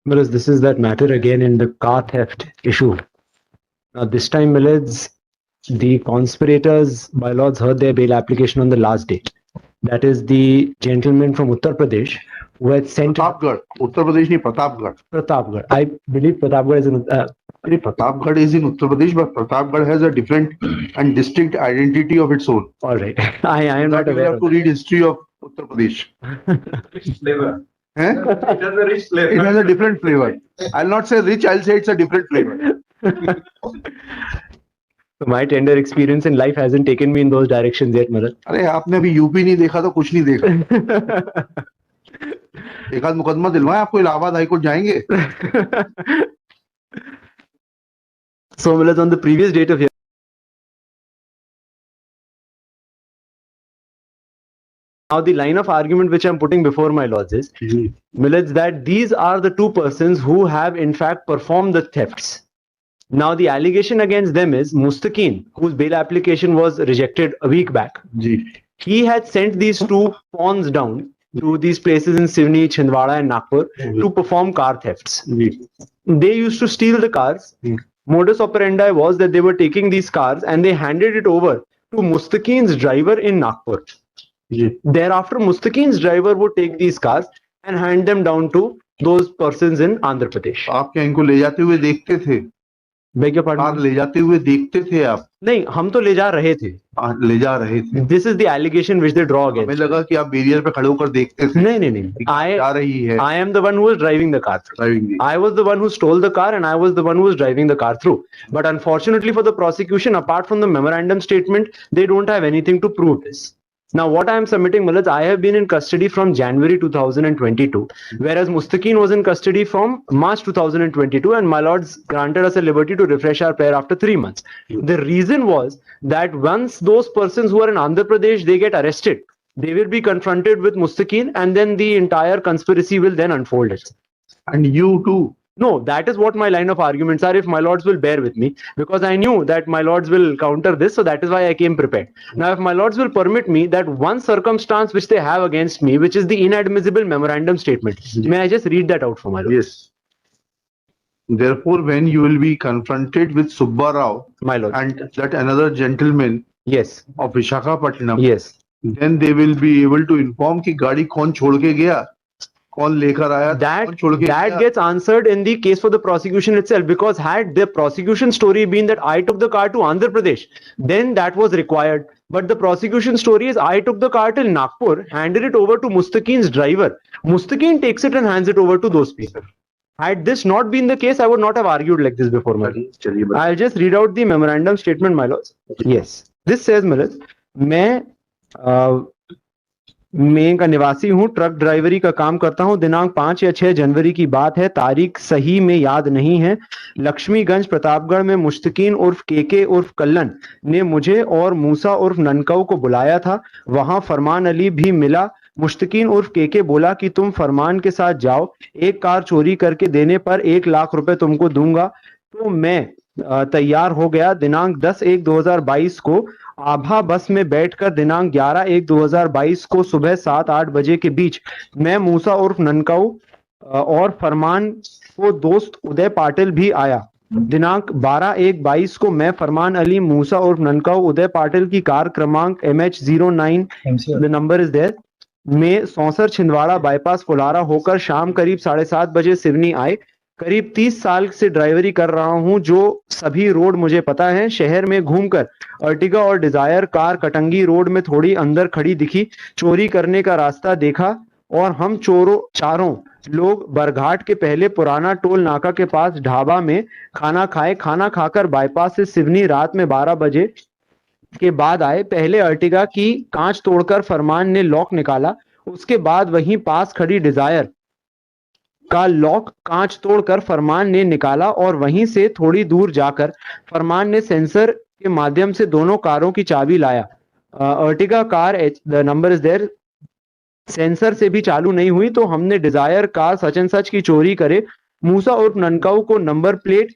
Because this is that matter again in the car theft issue. Now this time, Millets, the conspirators, by lords, heard their bail application on the last day. That is the gentleman from Uttar Pradesh who had sent Pratapgarh. Uttar Pradesh nahi, Pratapgarh. Pratapgarh. I believe Pratapgarh is in Pratapgarh is in Uttar Pradesh, but Pratapgarh has a different and distinct identity of its own. All right. I am not You aware have of to read history of Uttar Pradesh. Flavor. Eh? It has a rich flavor. It has a different flavor. I'll not say rich, I'll say it's a different flavor. My tender experience in life hasn't taken me in those directions yet, Madan. अरे आपने अभी UP नहीं देखा तो कुछ नहीं देखा. एक आध मुकदमा दिलवाएं आपको, इलाहाबाद हाईकोर्ट जाएंगे. So, Millets, on the previous date of now the line of argument which I'm putting before my lords is, Millets, that these are the two persons who have in fact performed the thefts. Now the allegation against them is Mustaqeen, whose bail application was rejected a week back. जी. He had sent these two pawns down to these places in Sivni, Chhindwara and Nagpur to perform car thefts. They used to steal the cars. Modus operandi was that they were taking these cars and they handed it over to Mustaqeen's driver in Nagpur. Thereafter, Mustaqeen's driver would take these cars and hand them down to those persons in Andhra Pradesh. आप क्या इनको ले जाते हुए देखते थे? Beg your pardon? Car ले जाते हुए देखते थे आप? नहीं, हम तो ले जा रहे थे. ले जा रहे थे. This is the allegation which they draw against. हमें लगा कि आप बैरियर पे खड़े होकर देखते थे. नहीं. जा रही है. I am the one who was driving the car through. Driving. I was the one who stole the car and I was the one who was driving the car through. But unfortunately for the prosecution, apart from the memorandum statement, they don't have anything to prove this. Now, what I am submitting, Millets, I have been in custody from January 2022, whereas Mustaqeen was in custody from March 2022, and my lords granted us a liberty to refresh our prayer after 3 months. The reason was that once those persons who are in Andhra Pradesh, they get arrested, they will be confronted with Mustaqeen, and then the entire conspiracy will then unfold itself. And you too. No, that is what my line of arguments are, if my lords will bear with me, because I knew that my lords will counter this, so that is why I came prepared. Now, if my lords will permit me, that one circumstance which they have against me, which is the inadmissible memorandum statement, may I just read that out for my lords? Yes. Therefore, when you will be confronted with Subba Rao, my lord, and that another gentleman, yes, of Visakhapatnam, yes, then they will be able to inform कि गाड़ी कौन छोड़ के गया, कौन लेकर आया, कौन छोड़ के that गया. gets answered in the case for the prosecution itself, because had the prosecution story been that I took the car to Andhra Pradesh, then that was required. But the prosecution story is I took the car till Nagpur, handed it over to Mustaqeen's driver. Mustaqeen takes it and hands it over to those people. Had this not been the case, I would not have argued like this before, my lords. I'll just read out the memorandum statement, my lords. Yes. This says, my lords, मैं का निवासी हूँ, truck ड्राइवरी का काम करता हूँ, दिनांक 5 या 6 जनवरी की बात है, तारीख सही में याद नहीं है. लक्ष्मीगंज प्रतापगढ़ में मुश्तकीन उर्फ केके उर्फ कल्लन ने मुझे और मूसा उर्फ ननकऊ को बुलाया था. वहां फरमान अली भी मिला. मुश्तकीन उर्फ केके बोला कि तुम फरमान के साथ जाओ, एक कार चोरी करके देने पर 1 लाख रुपए तुमको दूंगा. तो मैं तैयार हो गया. दिनांक 10/1/2022 को आभा बस में बैठकर दिनांक 11/1/2022 को सुबह 7-8 बजे के बीच मैं मूसा उर्फ ननकऊ और फरमान को दोस्त उदय पाटिल भी आया. दिनांक 12/1/22 को मैं फरमान अली, मूसा उर्फ ननकऊ, उदय पाटिल की कार क्रमांक MH09, the number is there, में सौंसर छिंदवाड़ा बाईपास फुलारा होकर शाम करीब 7:30 बजे सिवनी आए. करीब 30 साल से ड्राइवरी कर रहा हूं, जो सभी रोड मुझे पता है. शहर में घूमकर अर्टिगा और डिजायर कार कटंगी रोड में थोड़ी अंदर खड़ी दिखी. चोरी करने का रास्ता देखा और हम चारों लोग बरघाट के पहले पुराना टोल नाका के पास ढाबा में खाना खाए. खाना खाकर बाईपास से सिवनी रात में 12 बजे के बाद आए. पहले अर्टिगा की कांच तोड़कर फरमान ने लॉक निकाला. उसके बाद वहीं पास खड़ी डिजायर का लॉक कांच तोड़कर फरमान ने निकाला और वहीं से थोड़ी दूर जाकर फरमान ने सेंसर के माध्यम से दोनों कारों की चाबी लाया. Ertiga car, the number is there, sensor से भी चालू नहीं हुई, तो हमने Dzire car such and such की चोरी करे. मूसा उर्फ ननकऊ को नंबर प्लेट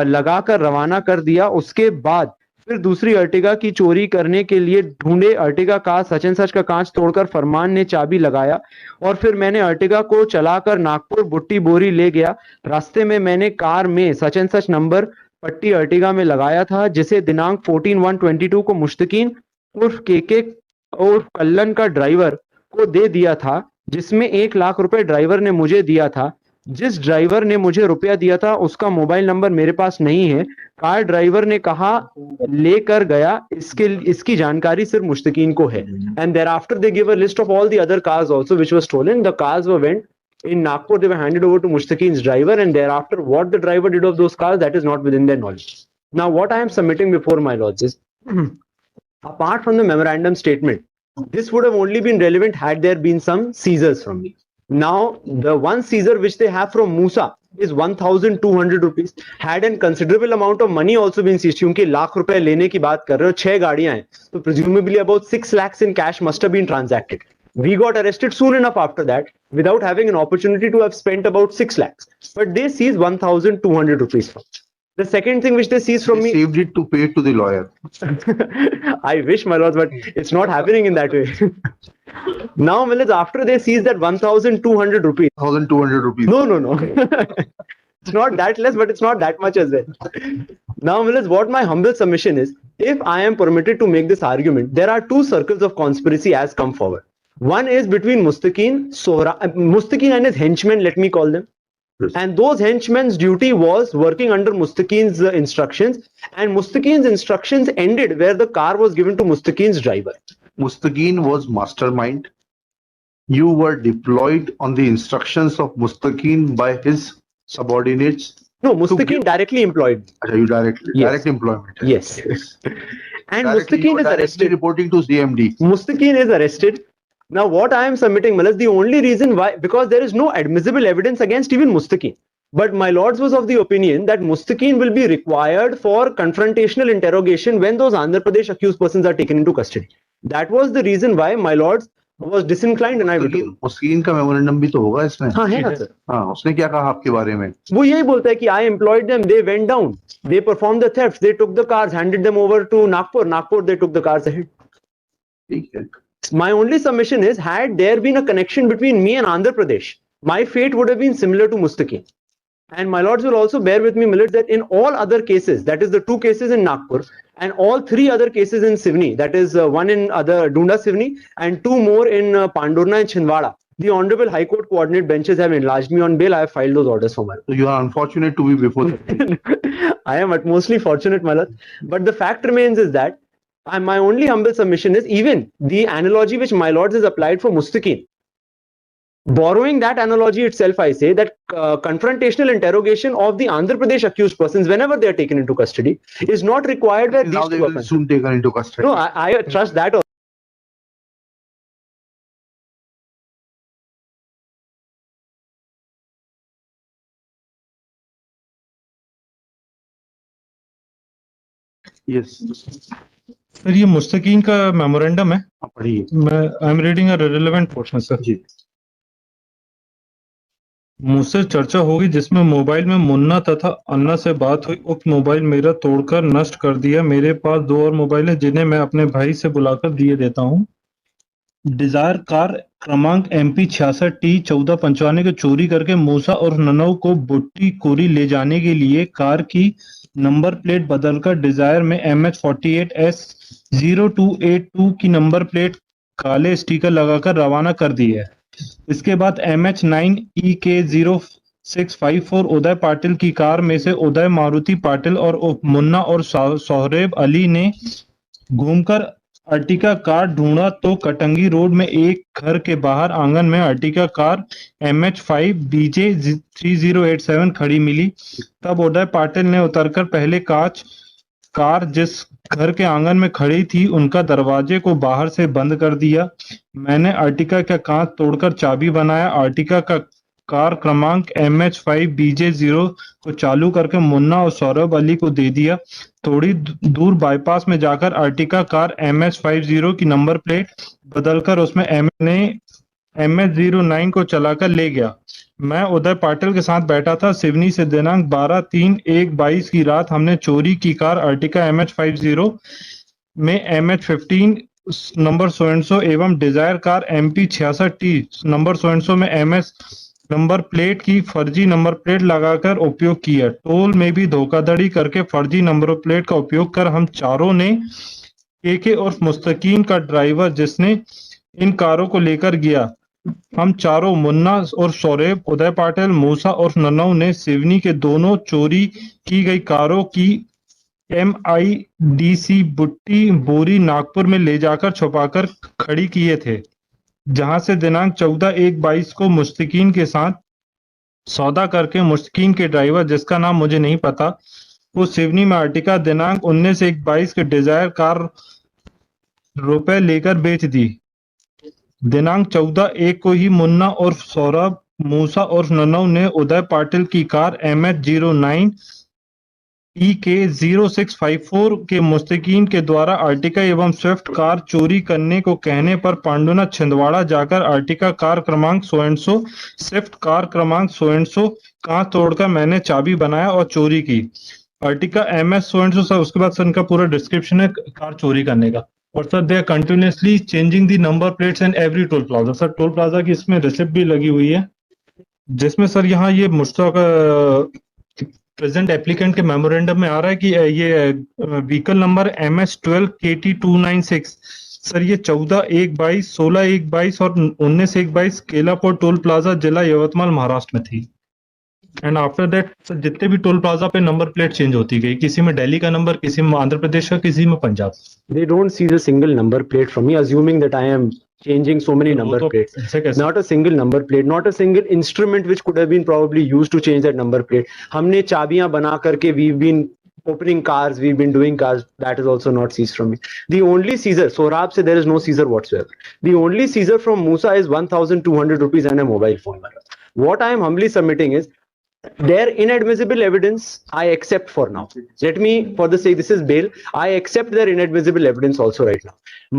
लगाकर रवाना कर दिया. उसके बाद फिर दूसरी अर्टिगा की चोरी करने के लिए ढूंढे अर्टिगा कार सच एंड सच का कांच तोड़कर फरमान ने चाबी लगाया और फिर मैंने अर्टिगा को चलाकर नागपुर बुट्टी बोरी ले गया। रास्ते में मैंने कार में सच एंड सच नंबर पट्टी अर्टिगा में लगाया था, जिसे दिनांक 14/1/22 को मुश्तकीन उर्फ केके उर्फ कल्लन का ड्राइवर को दे दिया था, जिसमें 1 लाख रुपए ड्राइवर ने मुझे दिया था। जिस ड्राइवर ने मुझे रुपया दिया था उसका मोबाइल नंबर मेरे पास नहीं है। कार ड्राइवर ने कहा लेकर गया, इसकी जानकारी सिर्फ मुश्तकीन को है। And thereafter they give a list of all the other cars also which were stolen. The cars were went in Nagpur, they were handed over to Mustakin's driver, and thereafter what the driver did of those cars, that is not within their knowledge. Now what I am submitting before my lords is apart from the memorandum statement, this would have only been relevant had there been some seizures from me. Now the one seizure which they have from Musa is 1,200 rupees. Had a considerable amount of money also been seized, क्योंकि लाख रुपए लेने की बात कर रहे हो, 6 गाड़ियां हैं, तो presumably about 6 lakhs in cash must have been transacted. We got arrested soon enough after that without having an opportunity to have spent about 6 lakhs. But they seized 1,200 rupees from. The second thing which they seized from They me, saved it to pay it to the lawyer. I wish, my lords, but it's not happening in that way. Now, Millets, after they seized that 1,200 rupees, 1,200 rupees. no. It's not that less, but it's not that much as well. Now, Millets, what my humble submission is, if I am permitted to make this argument, there are two circles of conspiracy as come forward. One is between Mustaqeen and his henchmen, let me call them. Yes. And those henchmen's duty was working under Mustaqeen's instructions, and Mustaqeen's instructions ended where the car was given to Mustaqeen's driver. Mustaqeen was mastermind. You were deployed on the instructions of Mustaqeen by his subordinates. No, Mustaqeen directly employed. Achha, you direct Yes. employment. Yes. And Directly, Mustaqeen you is were directly arrested. reporting to CMD. Mustaqeen is arrested. Now, what I am submitting, Malas, the only reason why, because there is no admissible evidence against even Mustaqeen. But my lords was of the opinion that Mustaqeen will be required for confrontational interrogation when those Andhra Pradesh accused persons are taken into custody. That was the reason why my lords was disinclined and I withdrew. मुस्किन का memorandum भी तो होगा इसमें. हाँ है ना sir. हाँ, उसने क्या कहा आपके बारे में? वो यही बोलता है कि I employed them, they went down, they performed the thefts, they took the cars, handed them over to Nagpur, they took the cars ahead. ठीक है. My only submission is, had there been a connection between me and Andhra Pradesh, my fate would have been similar to Mustaqeen. And my lords will also bear with me, Millets, that in all other cases, that is the 2 cases in Nagpur and all 3 other cases in Sivni, that is one in other Dunda Sivni and 2 more in Pandurna and Chhindwara, the Honorable High Court coordinate benches have enlarged me on bail. I have filed those orders for my lord. So you are unfortunate to be before. I am utmostly fortunate, my lord. But the fact remains is that my only humble submission is, even the analogy which my lords has applied for Mustaqeen, borrowing that analogy itself, I say that confrontational interrogation of the Andhra Pradesh accused persons whenever they are taken into custody is not required where Now these they 2 will offenses. soon taken into custody. No, I trust that also. Yes. Sir ये मुस्तकीन का memorandum है. हाँ, पढ़िए. मैं I am reading a relevant portion sir. जी. मुझसे चर्चा होगी जिसमें मोबाइल में मुन्ना तथा अन्ना से बात हुई. उक्त मोबाइल मेरा तोड़कर नष्ट कर दिया. मेरे पास 2 और मोबाइल है जिन्हें मैं अपने भाई से बुलाकर दिए देता हूँ. डिजायर कार क्रमांक MP 66T 1495 को चोरी करके मूसा और ननौ को बुट्टी कोरी ले जाने के लिए कार की नंबर प्लेट बदलकर डिजायर में MH48S 0282 की नंबर प्लेट काले स्टिकर लगाकर रवाना कर दी है. इसके बाद MH9EK 0654 उदय पाटिल की कार में से उदय मारुति पाटिल और मुन्ना और सोहरेब अली ने घूमकर अर्टिका कार ढूंढा तो कटंगी रोड में एक घर के बाहर आंगन में अर्टिका कार MH5BJ 3087 खड़ी मिली. तब उदय पाटिल ने उतरकर पहले कार जिस घर के आंगन में खड़ी थी उनका दरवाजे को बाहर से बंद कर दिया. मैंने अर्टिका का कांच तोड़कर चाबी बनाया. अर्टिका का कार क्रमांक MH5BJ0 को चालू करके मुन्ना और सौरभ अली को दे दिया. थोड़ी दूर बाईपास में जाकर अर्टिका कार MH50 की नंबर प्लेट बदलकर उसमें MH09 को चलाकर ले गया. मैं उदय पाटिल के साथ बैठा था सिवनी से दिनांक 12/3/22 की रात हमने चोरी की कार अर्टिका MH50 में MH15 number so and so एवं Dzire car MP66T number so and so में MS नंबर प्लेट की फर्जी नंबर प्लेट लगाकर उपयोग किया। टोल में भी धोखाधड़ी करके फर्जी नंबर प्लेट का उपयोग कर हम चारों ने केके और मुस्तकीन का ड्राइवर जिसने इन कारों को लेकर गया, हम चारों मुन्ना और सौरेब, उदय पाटिल, मूसा और नन्नू ने सिवनी के दोनों चोरी की गई कारों की MIDC बुट्टी बोरी नागपुर में ले जाकर छुपाकर खड़ी किए थे, जहां से दिनांक 14/1/22 को मुस्तकीन के साथ सौदा करके मुस्तकीन के ड्राइवर जिसका नाम मुझे नहीं पता वो सिवनी में अर्टिका दिनांक 19/1/22 के डिजायर कार रुपए लेकर बेच दी। दिनांक 14/1 को ही मुन्ना और सौरभ, मूसा और नन्नू ने उदय पाटिल की कार MH09 EK0654 के मुस्तकीन के द्वारा अर्टिका एवं स्विफ्ट कार चोरी करने को कहने पर पांडुनाथ छिंदवाड़ा जाकर अर्टिका कार क्रमांक सो एंड सो, स्विफ्ट कार क्रमांक सो एंड सो कांच तोड़कर मैंने चाबी बनाया और चोरी की। Ertiga MS so and so sir, उसके बाद सर इनका पूरा डिस्क्रिप्शन है कार चोरी करने का। और sir they are continuously changing the number plates and every toll plaza. Sir toll plaza की इसमें रिसिप्ट भी लगी हुई है, जिसमें सर यहाँ ये मुश्ताक प्रेजेंट एप्लीकेंट के मेमोरेंडम में आ रहा है कि ये vehicle number MS12 KT296 sir ये 14/1/22, 16/1/22 और 19/1/22 केलापोर टोल प्लाजा जिला यवतमाल महाराष्ट्र में थी। एंड आफ्टर दैट सर जितने भी टोल प्लाजा पे नंबर प्लेट चेंज होती गई, किसी में दिल्ली का नंबर, किसी में आंध्र प्रदेश का, किसी में Punjab. They don't see the single number plate from me, assuming that I am changing so many number plates. ऐसे कैसे? Not a single number plate, not a single instrument which could have been probably used to change that number plate. हमने चाबियां बना करके we've been opening cars, we've been doing cars. That is also not seized from me. The only seizure, Sorab said there is no seizure whatsoever. The only seizure from Musa is 1,200 rupees and a mobile phone. What I am humbly submitting is their inadmissible evidence I accept for now. Let me, for the sake, this is bail, I accept their inadmissible evidence also right now.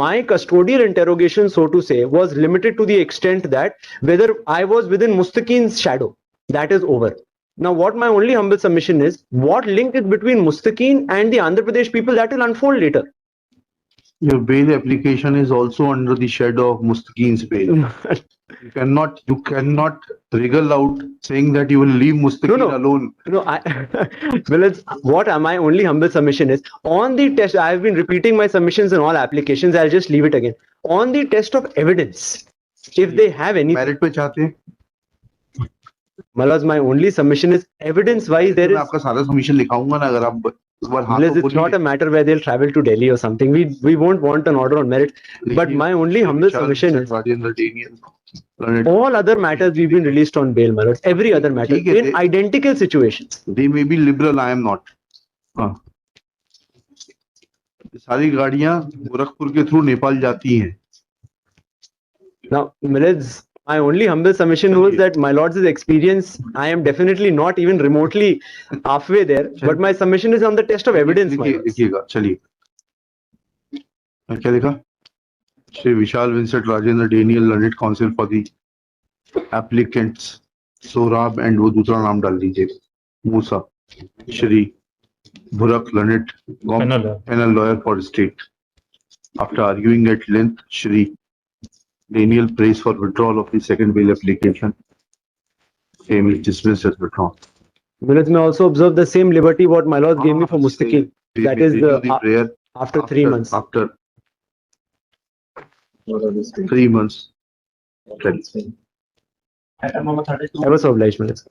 My custodial interrogation, so to say, was limited to the extent that whether I was within Mustaqeen's shadow, that is over. Now, what my only humble submission is, what link is between Mustaqeen and the Andhra Pradesh people, that will unfold later. Your bail application is also under the shadow of Mustaqeen's bail. You cannot wriggle out saying that you will leave Mustaqeen No. alone. No, well, it's, what my only humble submission is, on the test, I have been repeating my submissions in all applications, I'll just leave it again. On the test of evidence, if they have any, Merit पे चाहते हैं? Malaz, my only submission is evidence-wise, there मैं is, आपका सारा submission लिखाऊंगा ना, अगर आप इस बार हाँ Malaz, तो it's not a बोलिए। matter where they'll travel to Delhi or something. We won't want an order on merit. But my only humble submission is, Rajendra Daniel, Learned, all other matters we've been released on bail, Malaz. Every other matter, ठीक है, in identical situations. they may be liberal, I am not. हाँ। ये सारी गाड़ियां गोरखपुर के through Nepal जाती हैं। Now, Malaz, my only humble submission was that my lord's experience, I am definitely not even remotely halfway there, but my submission is on the test of evidence. my lords. देखिएगा, चलिए क्या लिखा? Shri Vishal Vincent Rajendra Daniel learned counsel for the applicants Sorab and वो दूसरा नाम डाल दीजिए Moosa, Shri Bhurak learned panel lawyer for state. After arguing at length, Shri Daniel prays for withdrawal of the second bail application. Same is dismissed as withdrawn. Millet may also observe the same liberty what my lord gave me for Mustaqeen. That is the prayer after 3 months. After 3 months. I was so obliged, Millet.